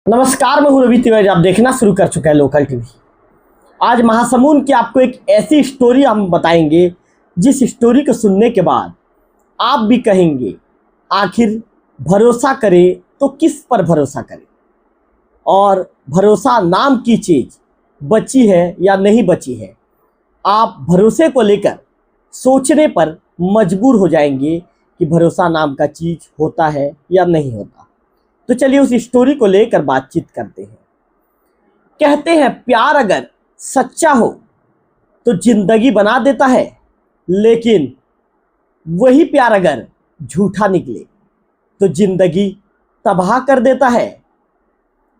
नमस्कार, मैं हूं रवि तिवारी। आप देखना शुरू कर चुका है लोकल टीवी। आज महासमुंद की आपको एक ऐसी स्टोरी हम बताएंगे जिस स्टोरी को सुनने के बाद आप भी कहेंगे आखिर भरोसा करें तो किस पर भरोसा करें, और भरोसा नाम की चीज़ बची है या नहीं बची है। आप भरोसे को लेकर सोचने पर मजबूर हो जाएंगे कि भरोसा नाम का चीज़ होता है या नहीं होता। तो चलिए उस स्टोरी को लेकर बातचीत करते हैं। कहते हैं प्यार अगर सच्चा हो तो जिंदगी बना देता है, लेकिन वही प्यार अगर झूठा निकले तो जिंदगी तबाह कर देता है।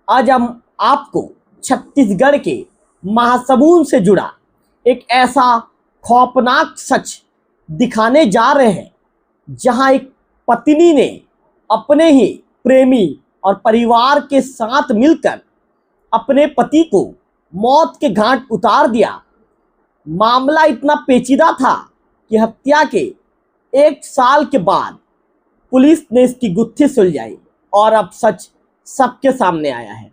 आज हम आपको छत्तीसगढ़ के महासमुंद से जुड़ा एक ऐसा खौफनाक सच दिखाने जा रहे हैं, जहां एक पत्नी ने अपने ही प्रेमी और परिवार के साथ मिलकर अपने पति को मौत के घाट उतार दिया। मामला इतना पेचीदा था कि हत्या के 1 साल के बाद पुलिस ने इसकी गुत्थी सुलझाई और अब सच सबके सामने आया है।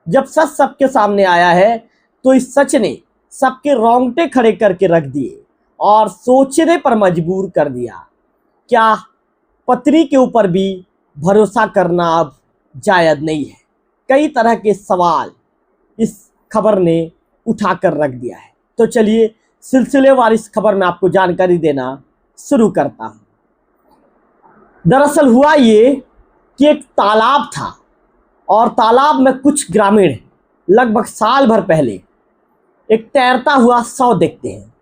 जब सच सबके सामने आया है तो इस सच ने सबके रोंगटे खड़े करके रख दिए और सोचने पर मजबूर कर दिया। क्या पत्नी के ऊपर भी भरोसा करना अब जायज़ नहीं है? कई तरह के सवाल इस खबर ने उठाकर रख दिया है। तो चलिए सिलसिलेवार इस खबर में आपको जानकारी देना शुरू करता हूँ। दरअसल हुआ ये कि एक तालाब था और तालाब में कुछ ग्रामीण लगभग साल भर पहले एक तैरता हुआ शव देखते हैं।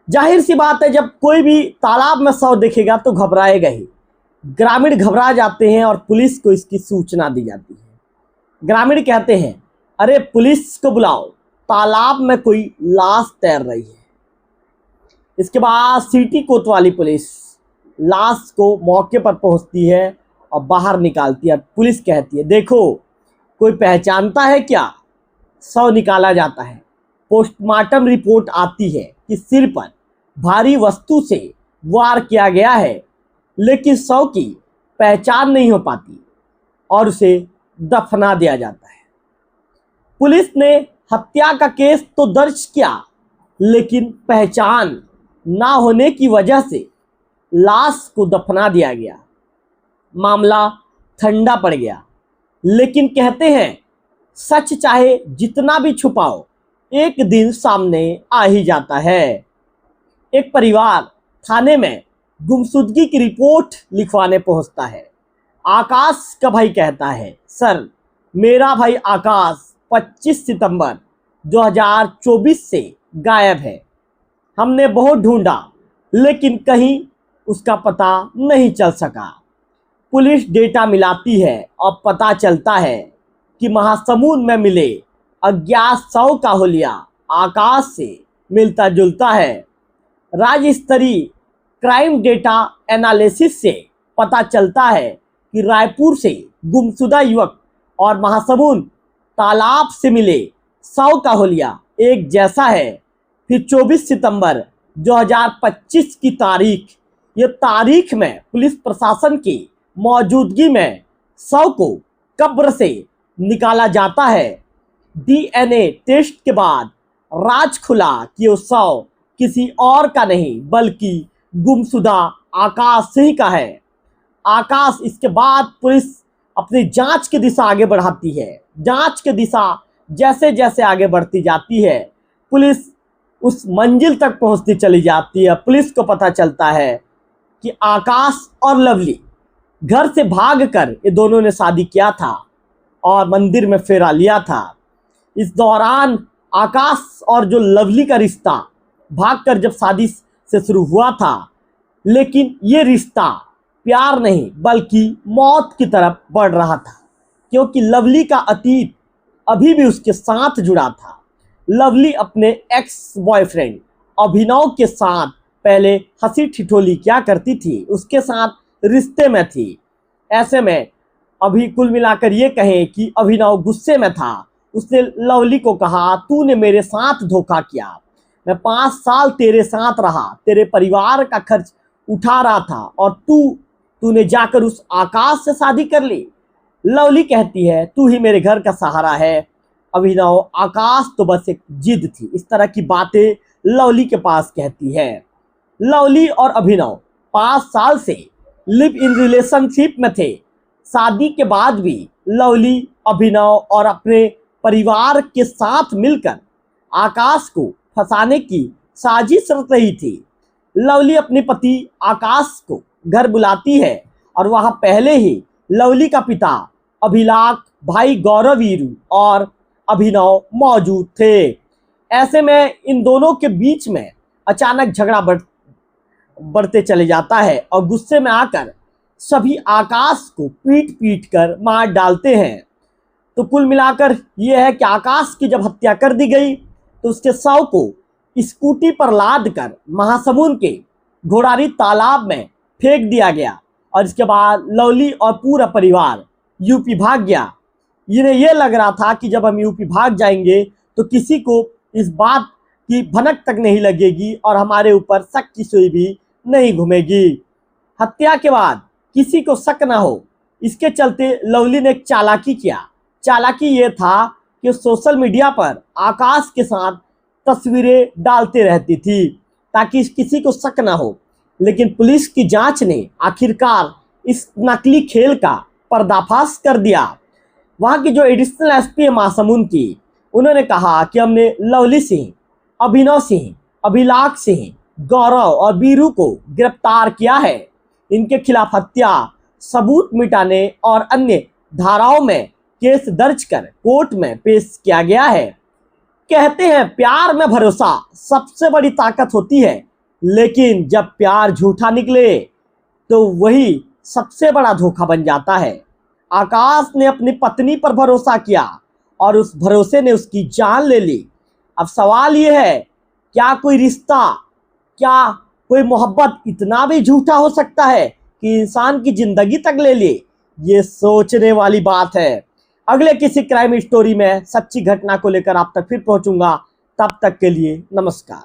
जाहिर सी बात है, जब कोई भी तालाब में शव देखेगा तो घबराएगा ही। ग्रामीण घबरा जाते हैं और पुलिस को इसकी सूचना दी जाती है। ग्रामीण कहते हैं, अरे पुलिस को बुलाओ, तालाब में कोई लाश तैर रही है। इसके बाद सिटी कोतवाली पुलिस लाश को मौके पर पहुंचती है और बाहर निकालती है। पुलिस कहती है, देखो कोई पहचानता है क्या? शव निकाला जाता है। पोस्टमार्टम रिपोर्ट आती है कि सिर पर भारी वस्तु से वार किया गया है, लेकिन शव की पहचान नहीं हो पाती और उसे दफना दिया जाता है। पुलिस ने हत्या का केस तो दर्ज किया, लेकिन पहचान ना होने की वजह से लाश को दफना दिया गया। मामला ठंडा पड़ गया, लेकिन कहते हैं सच चाहे जितना भी छुपाओ एक दिन सामने आ ही जाता है। एक परिवार थाने में गुमशुदगी की रिपोर्ट लिखवाने पहुंचता है। आकाश का भाई कहता है, सर मेरा भाई आकाश 25 सितंबर 2024 से गायब है। हमने बहुत ढूंढा, लेकिन कहीं उसका पता नहीं चल सका। पुलिस डेटा मिलाती है और पता चलता है कि महासमुंद में मिले अज्ञात शव का हुलिया आकाश से मिलता जुलता है। राज्य स्तरीय क्राइम डेटा एनालिसिस से पता चलता है कि रायपुर से गुमशुदा युवक और महासमुंद तालाब से मिले शव का हुलिया एक जैसा है। फिर 24 सितंबर 2025 की तारीख में पुलिस प्रशासन की मौजूदगी में शव को कब्र से निकाला जाता है। डीएनए टेस्ट के बाद राज खुला कि वो शव किसी और का नहीं बल्कि गुमशुदा आकाश सिंह का है। आकाश इसके बाद पुलिस अपनी जांच की दिशा आगे बढ़ाती है। जांच की दिशा जैसे जैसे आगे बढ़ती जाती है, पुलिस उस मंजिल तक पहुंचती चली जाती है। पुलिस को पता चलता है कि आकाश और लवली घर से भागकर ये दोनों ने शादी किया था और मंदिर में फेरा लिया था। इस दौरान आकाश और जो लवली का रिश्ता भागकर जब शादी से शुरू हुआ था, लेकिन ये रिश्ता प्यार नहीं बल्कि मौत की तरफ बढ़ रहा था, क्योंकि लवली का अतीत अभी भी उसके साथ जुड़ा था। लवली अपने एक्स बॉयफ्रेंड अभिनव के साथ पहले हंसी ठिठोली क्या करती थी, उसके साथ रिश्ते में थी। ऐसे में अभी कुल मिलाकर ये कहें कि अभिनव गुस्से में था। उसने लवली को कहा, तूने मेरे साथ धोखा किया, मैं 5 साल तेरे साथ रहा, तेरे परिवार का खर्च उठा रहा था और तूने जाकर उस आकाश से शादी कर ली। लवली कहती है तू ही मेरे घर का सहारा है। अभिनव आकाश तो बस एक जिद थी। इस तरह की बातें लवली के पास कहती है। लवली और अभिनव 5 साल से लिव इन रिलेशनशिप में थे। शादी के बाद भी लवली अभिनव और अपने परिवार के साथ मिलकर आकाश को फंसाने की साजिश रच रही थी। लवली अपने पति आकाश को घर बुलाती है और वहां पहले ही लवली का पिता अभिलाष, भाई गौरव वीरू और अभिनव मौजूद थे। ऐसे में इन दोनों के बीच में अचानक झगड़ा बढ़ते चले जाता है और गुस्से में आकर सभी आकाश को पीट पीट कर मार डालते हैं। तो कुल मिलाकर यह है कि आकाश की जब हत्या कर दी गई तो उसके शव को स्कूटी पर लाद कर महासमुंद के घोड़ारी तालाब में फेंक दिया गया और इसके बाद लवली और पूरा परिवार यूपी भाग गया। इन्हें यह लग रहा था कि जब हम यूपी भाग जाएंगे तो किसी को इस बात की भनक तक नहीं लगेगी और हमारे ऊपर शक की सुई भी नहीं घूमेगी। हत्या के बाद किसी को शक ना हो, इसके चलते लवली ने एक चालाकी किया। चालाकी ये था कि सोशल मीडिया पर आकाश के साथ तस्वीरें डालते रहती थी ताकि किसी को शक ना हो। लेकिन पुलिस की जांच ने आखिरकार इस नकली खेल का पर्दाफाश कर दिया। वहां की जो एडिशनल एसपी है महासमुंद की, उन्होंने कहा कि हमने लवली सिंह, अभिनव सिंह, अभिलाष सिंह, गौरव और वीरू को गिरफ्तार किया है। इनके खिलाफ हत्या, सबूत मिटाने और अन्य धाराओं में केस दर्ज कर कोर्ट में पेश किया गया है। कहते हैं प्यार में भरोसा सबसे बड़ी ताकत होती है, लेकिन जब प्यार झूठा निकले तो वही सबसे बड़ा धोखा बन जाता है। आकाश ने अपनी पत्नी पर भरोसा किया और उस भरोसे ने उसकी जान ले ली। अब सवाल यह है, क्या कोई रिश्ता, क्या कोई मोहब्बत इतना भी झूठा हो सकता है कि इंसान की जिंदगी तक ले ले? ये सोचने वाली बात है। अगले किसी क्राइम स्टोरी में सच्ची घटना को लेकर आप तक फिर पहुंचूंगा। तब तक के लिए नमस्कार।